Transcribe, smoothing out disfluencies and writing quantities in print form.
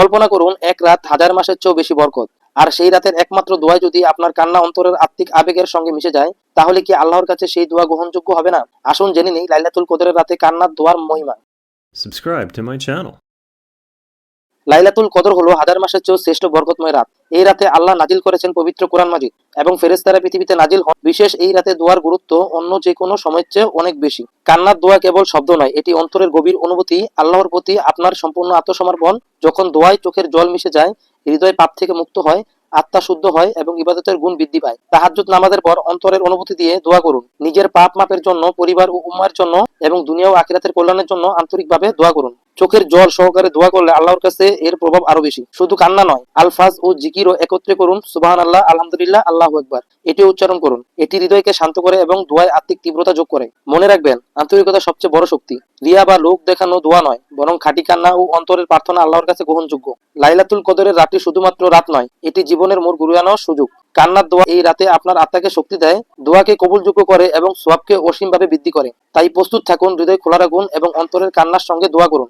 কল্পনা করুন এক রাত হাজার মাসের চেয়েও বেশি বরকত। আর সেই রাতের একমাত্র দোয়ায় যদি আপনার কান্না অন্তরের আত্মিক আবেগের সঙ্গে মিশে যায়, তাহলে কি আল্লাহর কাছে সেই দোয়া গ্রহণযোগ্য হবে না? আসুন জেনে নেই লাইলাতুল কদরের রাতে কান্নার দোয়ার মহিমা। Subscribe to my channel. লাইলাতুল কদর হলো হাজার মাসের চেয়েও শ্রেষ্ঠ বরকতময় রাত। এই রাতে আল্লাহ নাজিল করেছেন পবিত্র কোরআন মাজিদ এবং ফেরেশতারা পৃথিবীতে নাজিল হন। বিশেষ এই রাতে দোয়ার গুরুত্ব অন্য যে কোনো সময়ের চেয়ে অনেক বেশি। কান্নার দোয়া কেবল শব্দ নয়, এটি অন্তরের গভীর অনুভূতি, আল্লাহর প্রতি আপনার সম্পূর্ণ আত্মসমর্পণ। যখন দোয়ায় চোখের জল মিশে যায়, হৃদয় পাপ থেকে মুক্ত হয়, আত্মা শুদ্ধ হয় এবং ইবাদতের গুণ বৃদ্ধি পায়। তাহাজ্জুদ নামাজের পর অন্তরের অনুভূতি দিয়ে দোয়া করুন। নিজের পাপ মাপের জন্য, পরিবার ও উম্মার জন্য এবং দুনিয়া ও আখিরাতের কল্যাণের জন্য আন্তরিকভাবে দোয়া করুন। চোখের জল সহকারে দোয়া করলে আল্লাহর কাছে এর প্রভাব আরো বেশি। শুধু কান্না নয়, আলফাজ ও জিকিরও একত্রে করুন। সুবহানাল্লাহ, আলহামদুলিল্লাহ, আল্লাহু আকবার, এটি উচ্চারণ করুন। এটি হৃদয়কে শান্ত করে এবং দোয়ায় আত্মিক তীব্রতা যোগ করে। মনে রাখবেন, আন্তরিকতা সবচেয়ে বড় শক্তি। রিয়া বা লোক দেখানো দোয়া নয়, বরং খাঁটি কান্না ও অন্তরের প্রার্থনা আল্লাহর কাছে গ্রহণযোগ্য। লাইলাতুল কদরের রাতটি শুধুমাত্র রাত নয়, এটি জীবনের মোড় ঘুরিয়ে সুযোগ। কান্নার দোয়া এই রাতে আপনার আত্মাকে শক্তি দেয়, দোয়াকে কবুলযোগ্য করে এবং সওয়াবকে অসীমভাবে বৃদ্ধি করে। তাই প্রস্তুত থাকুন, হৃদয় খোলা রাখুন এবং অন্তরের কান্নার সঙ্গে দোয়া করুন।